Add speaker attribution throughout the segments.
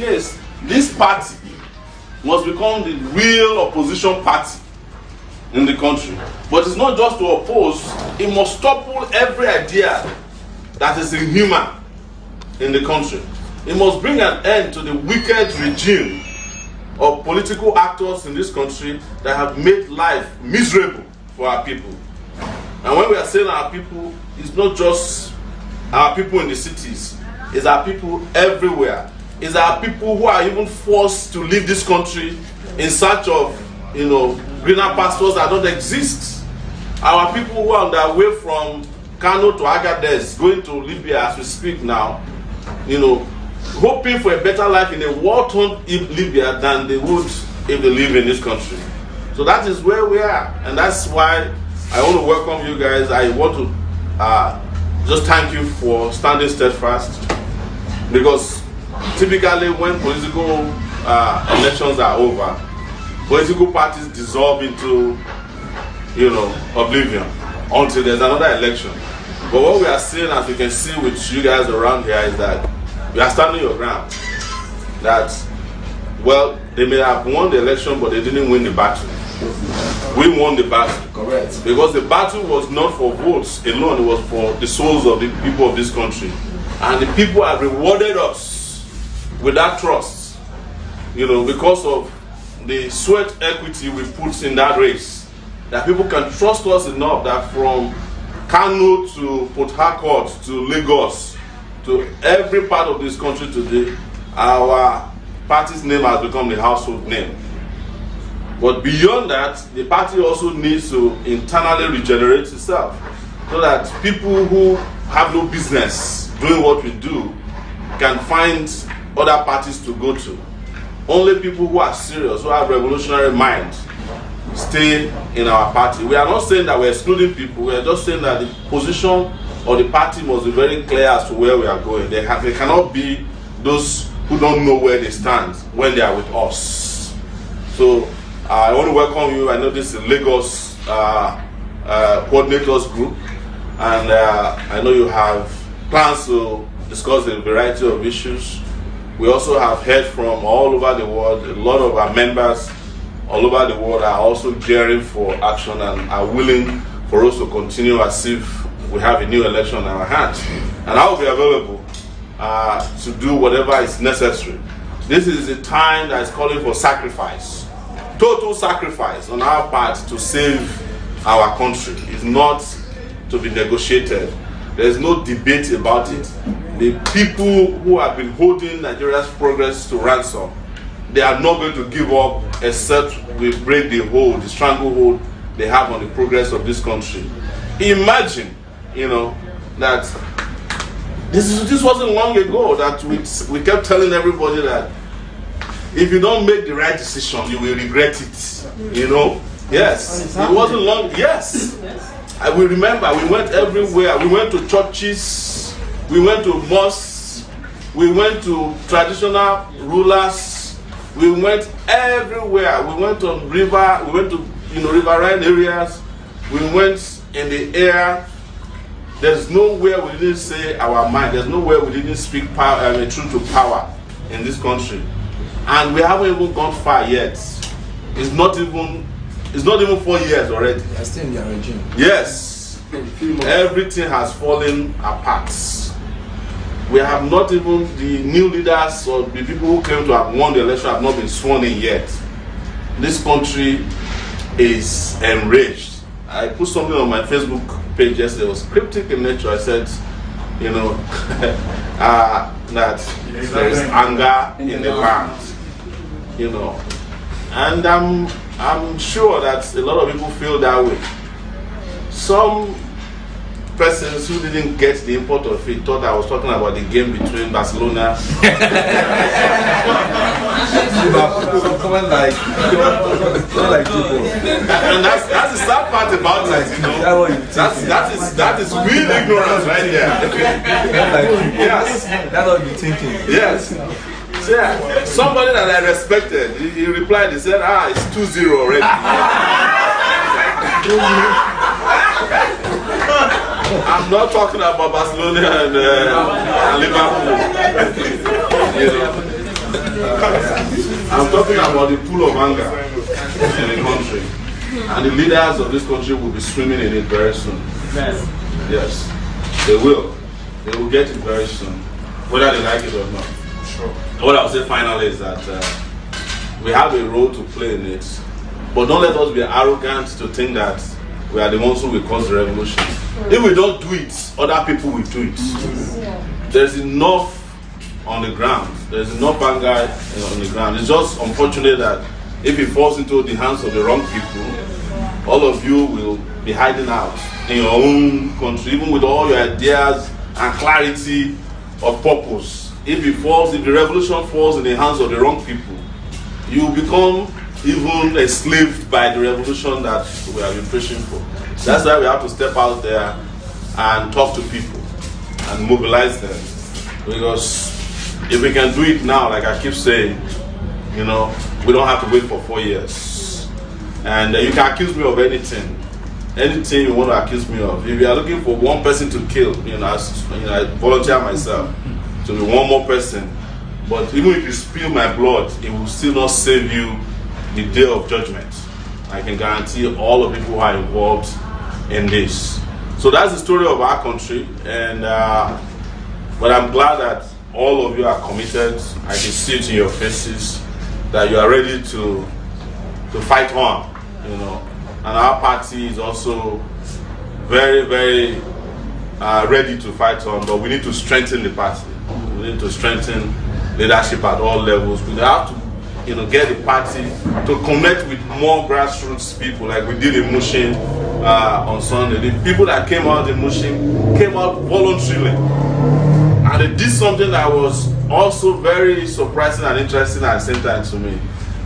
Speaker 1: case, this party must become the real opposition party in the country. But it's not just to oppose, it must topple every idea that is inhuman in the country. It must bring an end to the wicked regime of political actors in this country that have made life miserable for our people. And when we are saying our people, it's not just our people in the cities, it's our people everywhere. It's our people who are even forced to leave this country in search of, greener pastures that don't exist. Our people who are on their way from Kano to Agadez, going to Libya as we speak now, hoping for a better life in a war-torn Libya than they would if they live in this country. So that is where we are, and that's why I want to welcome you guys. I want to just thank you for standing steadfast, because typically when political elections are over, political parties dissolve into oblivion until there's another election. But what we are seeing, as you can see with you guys around here, is that we are standing your ground. That, well, they may have won the election, but they didn't win the battle. We won the battle.
Speaker 2: Correct.
Speaker 1: Because the battle was not for votes alone, it was for the souls of the people of this country. And the people have rewarded us with that trust, because of the sweat equity we put in that race. That people can trust us enough that from Kano to Port Harcourt to Lagos to every part of this country today, our party's name has become the household name. But beyond that, the party also needs to internally regenerate itself, so that people who have no business doing what we do can find other parties to go to. Only people who are serious, who have revolutionary mind, stay in our party. We are not saying that we're excluding people, we are just saying that the position of the party must be very clear as to where we are going. They cannot be those who don't know where they stand when they are with us. So I want to welcome you. I know this is Lagos coordinators group, and I know you have plans to discuss a variety of issues. We also have heard from all over the world. A lot of our members all over the world are also gearing for action and are willing for us to continue as if we have a new election in our hands. And I will be available to do whatever is necessary. This is a time that is calling for sacrifice. Total sacrifice on our part to save our country. It's not to be negotiated. There's no debate about it. The people who have been holding Nigeria's progress to ransom, they are not going to give up except we break the hold, the stranglehold they have on the progress of this country. Imagine, that this wasn't long ago that we kept telling everybody that if you don't make the right decision, you will regret it. Yes, it wasn't long. Yes, I will remember. We went everywhere. We went to churches. We went to mosques. We went to traditional rulers. We went everywhere. We went on river. We went to riverine areas. We went in the air. There's nowhere we didn't say our mind. There's nowhere we didn't speak truth to power in this country. And we haven't even gone far yet. It's not even 4 years already.
Speaker 2: They're still in their regime.
Speaker 1: Yes. Everything has fallen apart. We have not even, the new leaders or the people who claim to have won the election have not been sworn in yet. This country is enraged. I put something on my Facebook page yesterday. It was cryptic in nature. I said, that there is anger in the land. And I'm sure that a lot of people feel that way. Some persons who didn't get the import of it thought I was talking about the game between Barcelona and that's the sad part about it, that is real ignorance right here. Yes,
Speaker 2: that's what you're thinking.
Speaker 1: Yes. So yeah, somebody that I respected, he replied, he said, it's 2-0 already. I'm not talking about Barcelona and Liverpool. I'm talking about the pool of anger in the country. And the leaders of this country will be swimming in it very soon. Yes, they will. They will get it very soon, whether they like it or not. Sure. What I'll say finally is that we have a role to play in it, but don't let us be arrogant to think that we are the ones who will cause the revolution. If we don't do it, other people will do it. There's enough on the ground. There's enough anger on the ground. It's just unfortunate that if it falls into the hands of the wrong people, all of you will be hiding out in your own country, even with all your ideas and clarity of purpose. If the revolution falls in the hands of the wrong people, you become even enslaved by the revolution that we have been pushing for. That's why we have to step out there and talk to people and mobilize them. Because if we can do it now, like I keep saying, we don't have to wait for 4 years. And you can accuse me of anything you want to accuse me of. If you are looking for one person to kill, I volunteer myself to be one more person. But even if you spill my blood, it will still not save you the day of judgment. I can guarantee all the people who are involved in this. So that's the story of our country. And but I'm glad that all of you are committed. I can see it in your faces that you are ready to fight on. And our party is also very, very ready to fight on, but we need to strengthen the party. We need to strengthen leadership at all levels. We have to, get the party to connect with more grassroots people, like we did in Mushin on Sunday. The people that came out in Mushin came out voluntarily, and they did something that was also very surprising and interesting at the same time to me.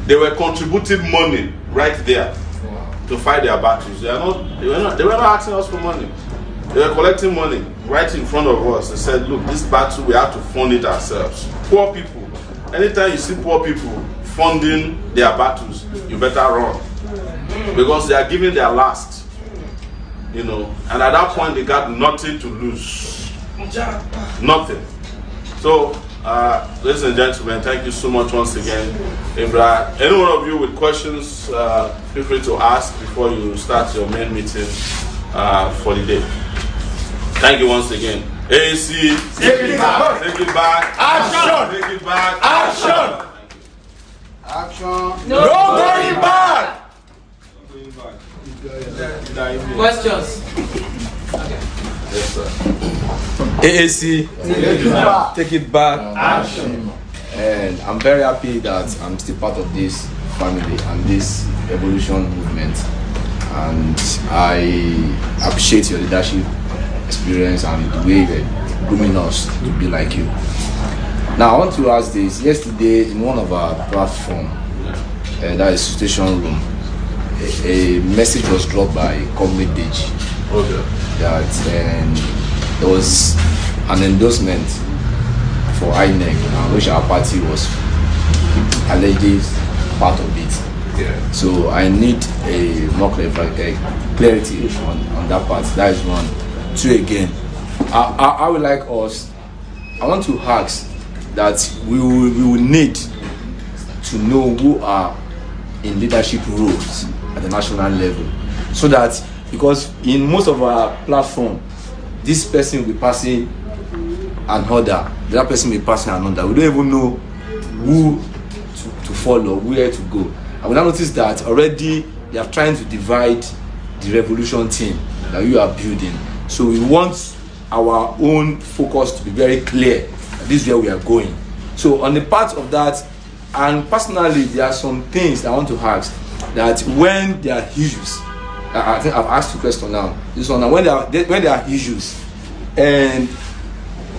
Speaker 1: They were contributing money right there to fight their battles. They were not asking us for money. They were collecting money right in front of us. They said, look, this battle, we have to fund it ourselves. Poor people. Anytime you see poor people funding their battles, you better run. Because they are giving their last. And at that point, they got nothing to lose. Nothing. So, ladies and gentlemen, thank you so much once again. If any one of you with questions, feel free to ask before you start your main meeting for the day. Thank you once again. AAC, take it back. Take it back. Action. Take it back. Action.
Speaker 3: Action.
Speaker 4: No going back.
Speaker 3: Questions?
Speaker 1: Yes, sir.
Speaker 2: AAC, take it back.
Speaker 3: Action.
Speaker 5: And I'm very happy that I'm still part of this family and this evolution movement. And I appreciate your leadership experience and the way you're grooming us to be like you. Now I want to ask this. Yesterday in one of our platform, that is station room, a message was dropped by Comrade Deji.
Speaker 1: Okay.
Speaker 5: That there was an endorsement for INEC, which our party was allegedly part of it.
Speaker 1: Yeah.
Speaker 5: So I need a more clarity on that part. That is one. Two, again, I would like us, I want to ask that we will need to know who are in leadership roles at the national level, so that, because in most of our platform, this person will be passing an order, the other person will be passing another. We don't even know who to follow, where to go. And we now notice that already they are trying to divide the revolution team that you are building. So we want our own focus to be very clear. This is where we are going. So on the part of that, and personally, there are some things that I want to ask, that when there are issues, I think I've asked you a question now. This one, when there are issues, and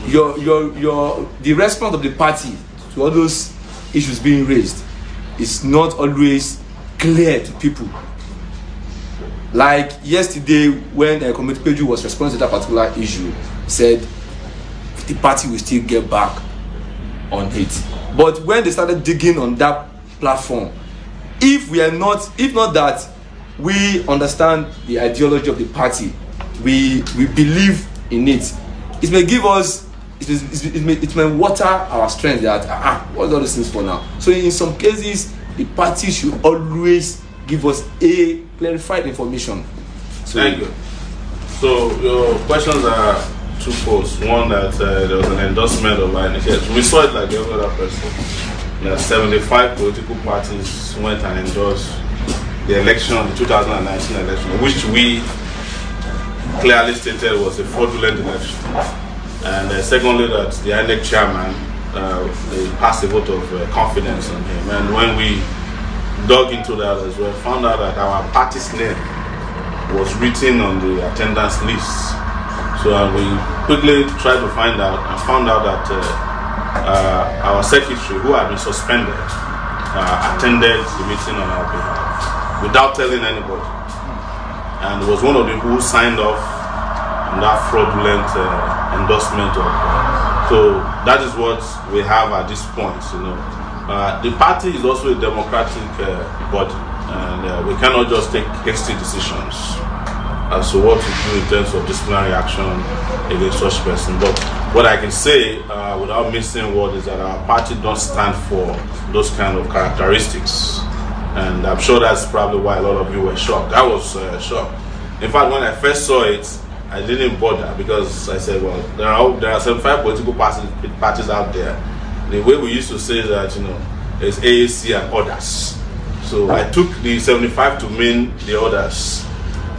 Speaker 5: the response of the party to all those issues being raised is not always clear to people. Like yesterday, when Comrade Peju was responding to that particular issue, he said the party will still get back on it. But when they started digging on that platform, if not that we understand the ideology of the party, we believe in it, it may give us it may water our strength that what's all these things for now. So in some cases, the party should always give us a clarified information. So,
Speaker 1: thank you. So your questions are twofold. One, that there was an endorsement of INEC. We saw it like every other person. 75 political parties went and endorsed the election, the 2019 election, which we clearly stated was a fraudulent election. And secondly, that the INEC chairman they passed a vote of confidence on him. And when we dug into that as well, found out that our party's name was written on the attendance list. So we quickly tried to find out and found out that our secretary, who had been suspended, attended the meeting on our behalf without telling anybody, and was one of the people who signed off on that fraudulent endorsement of. So that is what we have at this point. The party is also a democratic body, and we cannot just take hasty decisions as to what to do in terms of disciplinary action against such person. But what I can say without missing word is that our party don't stand for those kind of characteristics, and I'm sure that's probably why a lot of you were shocked. I was shocked. In fact, when I first saw it, I didn't bother, because I said, well, there are 75 political parties out there. The way we used to say that, there's AAC and others. So I took the 75 to mean the others.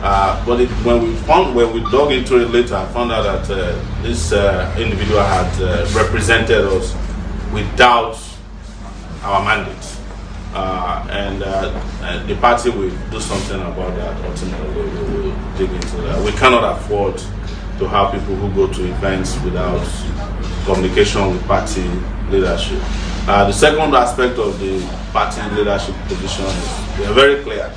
Speaker 1: But when we dug into it later, I found out that this individual had represented us without our mandate. And the party will do something about that. Ultimately, we will dig into that. We cannot afford to have people who go to events without communication with party leadership. The second aspect of the party leadership position is we are very clear.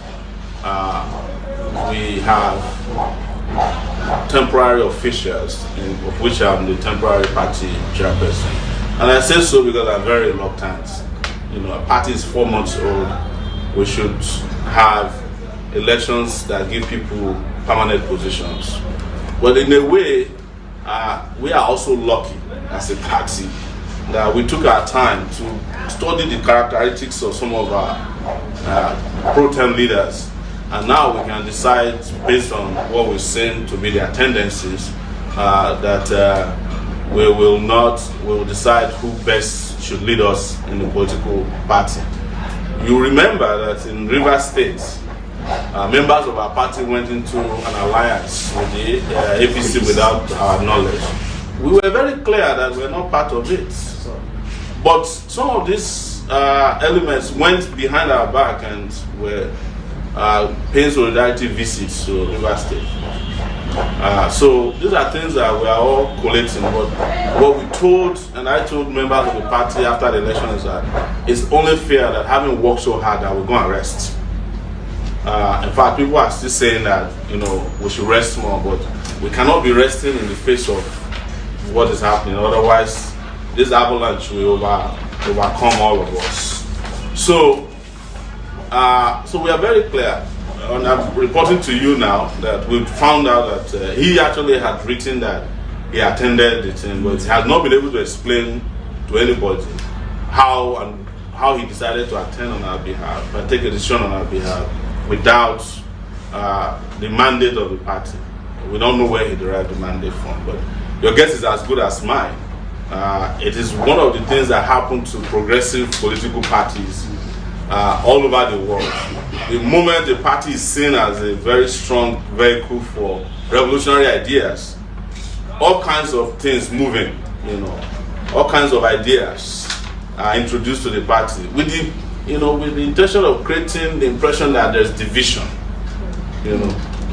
Speaker 1: We have temporary officials, of which I'm the temporary party chairperson. And I say so because I'm very reluctant. A party is 4 months old. We should have elections that give people permanent positions. But in a way, we are also lucky as a party that we took our time to study the characteristics of some of our pro-tem leaders. And now we can decide, based on what we're seeing to be their tendencies, that we will decide who best should lead us in the political party. You remember that in Rivers State, members of our party went into an alliance with the APC without our knowledge. We were very clear that we're not part of it. But some of these elements went behind our back and were paying solidarity visits to Rivers State. So these are things that we are all collating. But what we told, and I told members of the party after the election, is that it's only fair that having worked so hard that we're going to rest. In fact, people are still saying that we should rest more, but we cannot be resting in the face of what is happening. Otherwise, this avalanche will overcome all of us. So we are very clear. And I'm reporting to you now that we found out that he actually had written that he attended the thing, but he has not been able to explain to anybody how he decided to attend on our behalf and take a decision on our behalf without the mandate of the party. We don't know where he derived the mandate from, but your guess is as good as mine. It is one of the things that happen to progressive political parties all over the world. The moment a party is seen as a very strong vehicle for revolutionary ideas, all kinds of things moving, all kinds of ideas are introduced to the party with the intention of creating the impression that there's division,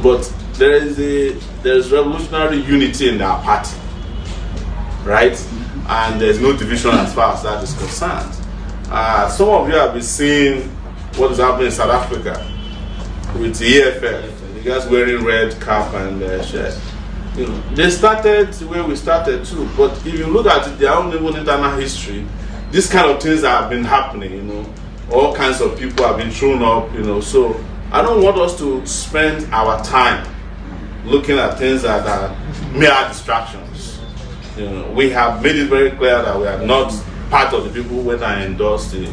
Speaker 1: But there is revolutionary unity in our party, right? And there's no division as far as that is concerned. Some of you have been seeing what is happening in South Africa with the EFF, the guys wearing red cap and shirts. They started where we started too, but if you look at their own even internal history, these kind of things have been happening, all kinds of people have been thrown up, so I don't want us to spend our time looking at things that are mere distractions. we have made it very clear that we are not part of the people who went and endorsed the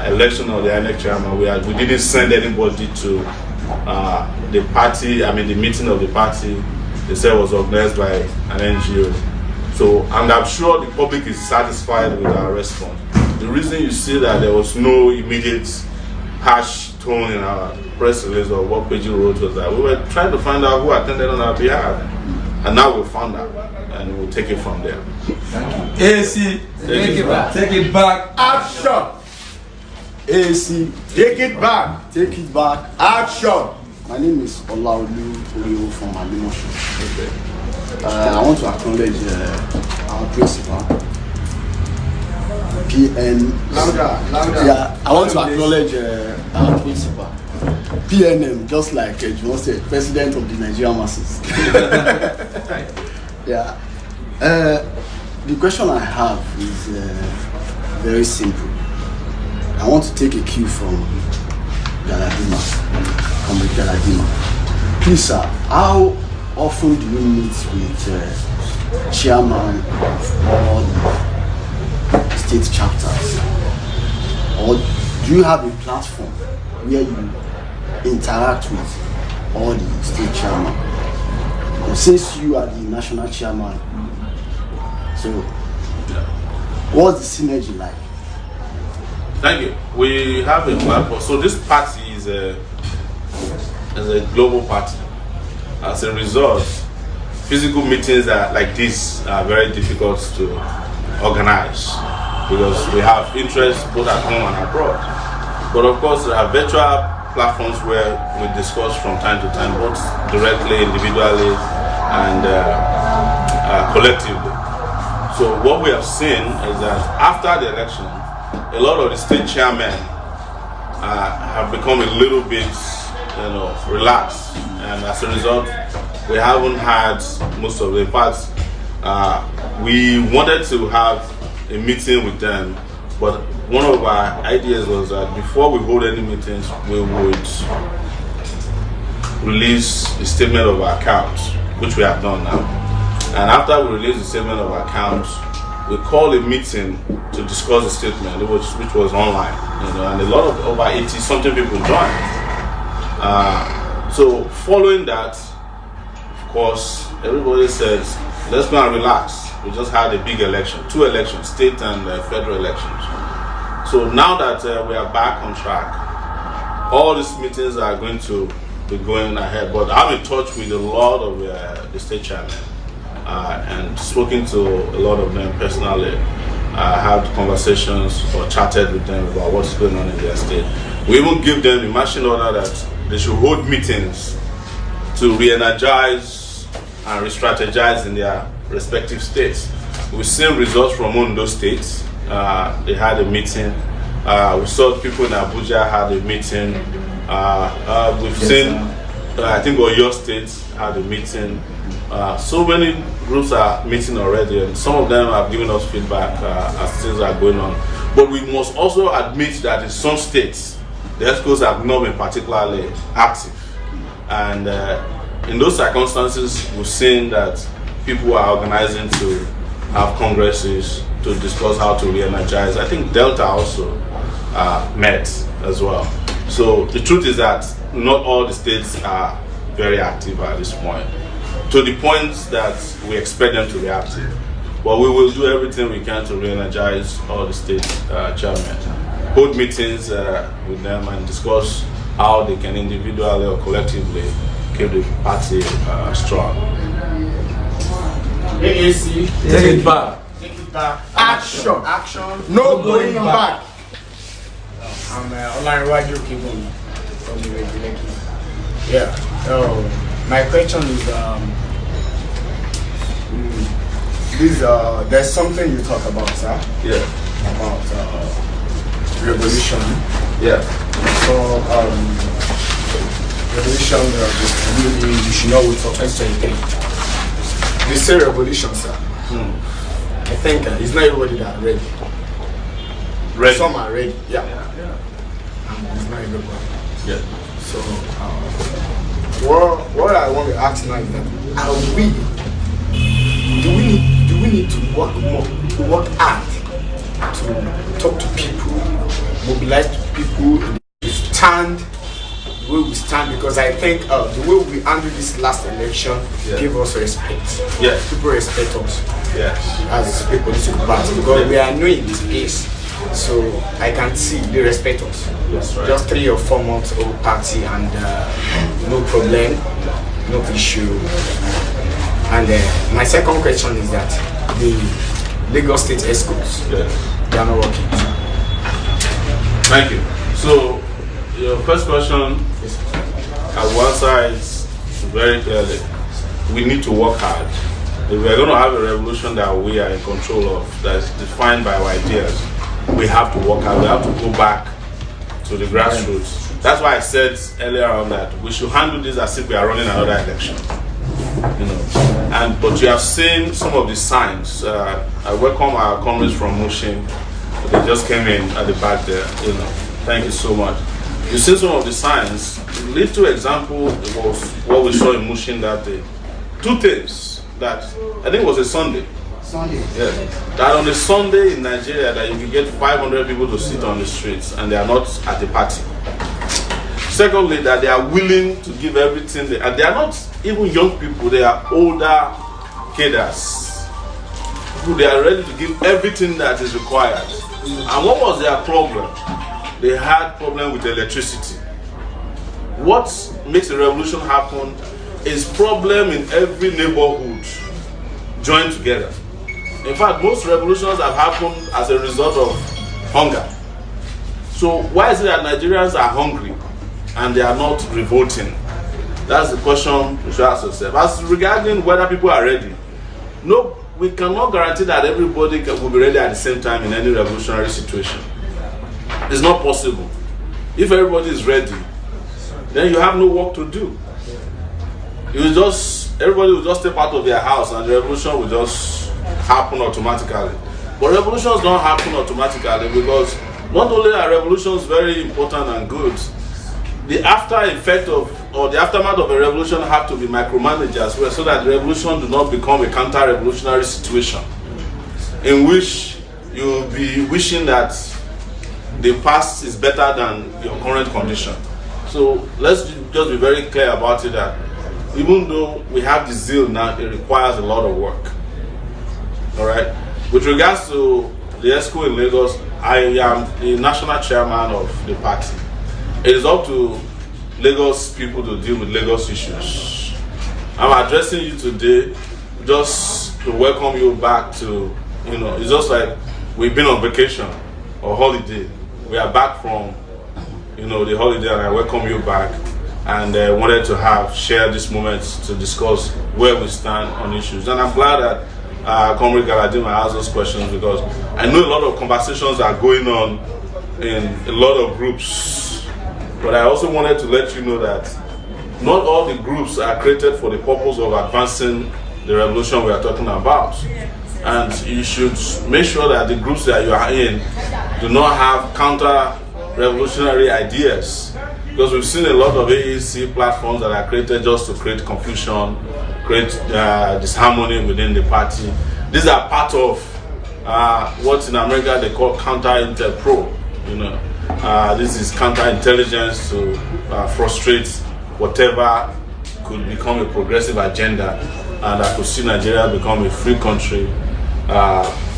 Speaker 1: election of the INEC chairman. We didn't send anybody to the party. I mean, the meeting of the party. They said it was organized by an NGO. So, and I'm sure the public is satisfied with our response. The reason you see that there was no immediate harsh tone in our press release or what Peji wrote was that we were trying to find out who attended on our behalf. And now we found out, and we'll take it from there.
Speaker 2: AC, take it back. Take it back.
Speaker 4: Action.
Speaker 2: AC,
Speaker 4: Take it back.
Speaker 6: Take it back.
Speaker 4: Action.
Speaker 6: My name is Olaolu Oriwo from Alimosho. I want to acknowledge our principal, PN.
Speaker 3: Louder.
Speaker 6: Yeah, I want to acknowledge our principal, PNM, just like Juwon said, President of the Nigerian masses. Yeah. The question I have is very simple. I want to take a cue from Galadima. Please, sir, how often do you meet with chairman of all the state chapters? Or do you have a platform where you interact with all the state chairman? And since you are the national chairman, so what's the synergy like?
Speaker 1: Thank you. We have a platform. So this party is a global party. As a result, physical meetings like this are very difficult to organize because we have interests both at home and abroad. But of course, there are virtual platforms where we discuss from time to time, both directly, individually, and collectively. So what we have seen is that after the election, a lot of the state chairmen have become a little bit, relaxed, and as a result, we haven't had most of the parts. We wanted to have a meeting with them, but one of our ideas was that before we hold any meetings, we would release the statement of our accounts, which we have done now. And after we release the statement of our accounts, we called a meeting to discuss the statement, which was online, and a lot of over 80-something people joined. So following that, of course, everybody says, let's go and relax. We just had a big election, 2 elections, state and federal elections. So now that we are back on track, all these meetings are going to be going ahead. But I'm in touch with a lot of the state chairmen and spoken to a lot of them personally. Had conversations or chatted with them about what's going on in their state. We even give them the marching order that they should hold meetings to re-energize and re-strategize in their respective states. We've seen results from Ondo states. They had a meeting. We saw people in Abuja had a meeting. We've seen, I think Oyo State had a meeting. So many groups are meeting already, and some of them have given us feedback as things are going on. But we must also admit that in some states, the ESCOs have not been particularly active. And in those circumstances, we've seen that people are organizing to have congresses to discuss how to re-energize. I think Delta also met as well. So the truth is that not all the states are very active at this point, to the point that we expect them to be active. But we will do everything we can to re-energize all the state chairmen, hold meetings with them and discuss how they can individually or collectively keep the party strong.
Speaker 3: AAC.
Speaker 2: take it back.
Speaker 3: Take it back.
Speaker 4: Action.
Speaker 3: Action.
Speaker 4: No going back.
Speaker 3: I'm Olarewaju Kibun from the regulator. Yeah. So my question is there's something you talk about, sir.
Speaker 1: Yeah.
Speaker 3: About revolution.
Speaker 1: Yeah.
Speaker 3: So revolution you should know with offensive intent. You say revolution, sir. I think it's not everybody that ready.
Speaker 1: Ready.
Speaker 3: Some are ready. Yeah. It's not everybody.
Speaker 1: Yeah.
Speaker 3: So what I want to ask now is that do we we need to work more, to work hard, to talk to people, mobilize people, to stand the way we stand, because I think the way we handled this last election gave us respect.
Speaker 1: Yes.
Speaker 3: People respect us
Speaker 1: Yes.
Speaker 3: as a political party because we are new in this place. So I can see they respect us.
Speaker 1: That's right.
Speaker 3: Just 3 or 4 months old party and no problem, no issue. And my second question is that the Lagos State schools,
Speaker 1: Yes.
Speaker 3: they are not working.
Speaker 1: Thank you. So, your first question, I will answer it very clearly. We need to work hard. If we are going to have a revolution that we are in control of, that is defined by our ideas, we have to work hard. We have to go back to the grassroots. That's why I said earlier on that we should handle this as if we are running another election. But you have seen some of the signs. I welcome our comrades from Mushin. They just came in at the back there. Thank you so much. You see some of the signs. Little example was what we saw in Mushin that day. 2 things that I think it was a Sunday. Yes. That on a Sunday in Nigeria that you can get 500 people to sit on the streets and they are not at the party. Secondly, that they are willing to give everything, and they are not even young people, they are older cadres. They are ready to give everything that is required. And what was their problem? They had problem with electricity. What makes a revolution happen is problem in every neighborhood joined together. In fact, most revolutions have happened as a result of hunger. So why is it that Nigerians are hungry and they are not revolting? That's the question we should ask ourselves. As regarding whether people are ready, no, we cannot guarantee that everybody will be ready at the same time in any revolutionary situation. It's not possible. If everybody is ready, then you have no work to do. Everybody will just step out of their house and the revolution will just happen automatically. But revolutions don't happen automatically because not only are revolutions very important and good, the after effect of or the aftermath of a revolution have to be micromanaged as well, so that the revolution do not become a counter-revolutionary situation in which you'll be wishing that the past is better than your current condition. So let's just be very clear about it that even though we have the zeal now, it requires a lot of work. All right. With regards to the ESCO in Lagos, I am the national chairman of the party. It is up to Lagos people to deal with Lagos issues. I'm addressing you today just to welcome you back to, it's just like we've been on vacation or holiday. We are back from, the holiday, and I welcome you back. And wanted to share this moment to discuss where we stand on issues. And I'm glad that Comrade Galadima asked those questions, because I know a lot of conversations are going on in a lot of groups. But I also wanted to let you know that not all the groups are created for the purpose of advancing the revolution we are talking about. And you should make sure that the groups that you are in do not have counter-revolutionary ideas. Because we've seen a lot of AAC platforms that are created just to create confusion, create disharmony within the party. These are part of what in America they call counter-intel-pro. This is counter-intelligence to frustrate whatever could become a progressive agenda and that could see Nigeria become a free country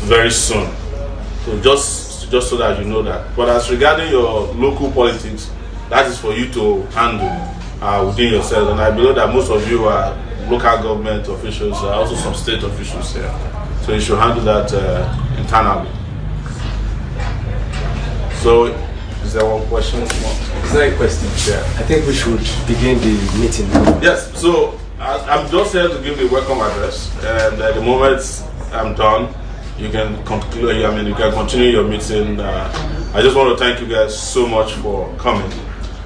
Speaker 1: very soon. So just so that you know that. But as regarding your local politics, that is for you to handle within yourself. And I believe that most of you are local government officials, also some state officials here. So you should handle that internally. So, is there one question?
Speaker 2: Is there a question?
Speaker 1: Yeah.
Speaker 2: I think we should begin the meeting.
Speaker 1: Yes, so I'm just here to give the welcome address. And at the moment I'm done, you can conclude, you can continue your meeting. I just want to thank you guys so much for coming.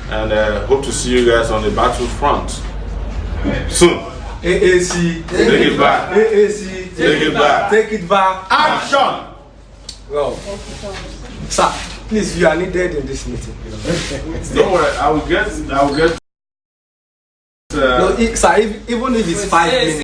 Speaker 1: And hope to see you guys on the battlefront soon.
Speaker 2: AAC,
Speaker 1: Take it back.
Speaker 2: AAC,
Speaker 1: Take it back.
Speaker 2: Take it back.
Speaker 4: Action!
Speaker 2: Well, sir, please, you are needed in this meeting.
Speaker 1: Don't worry, I will get.
Speaker 2: No, sir, even if it's 5 minutes.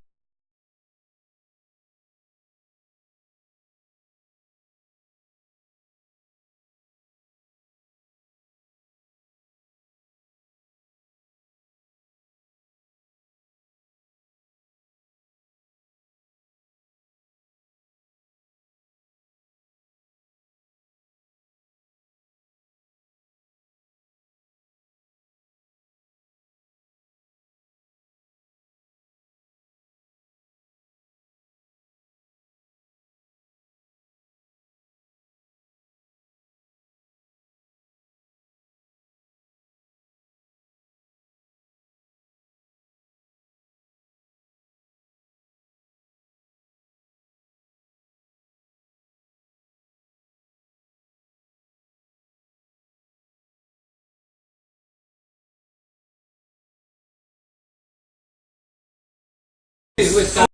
Speaker 7: Wait,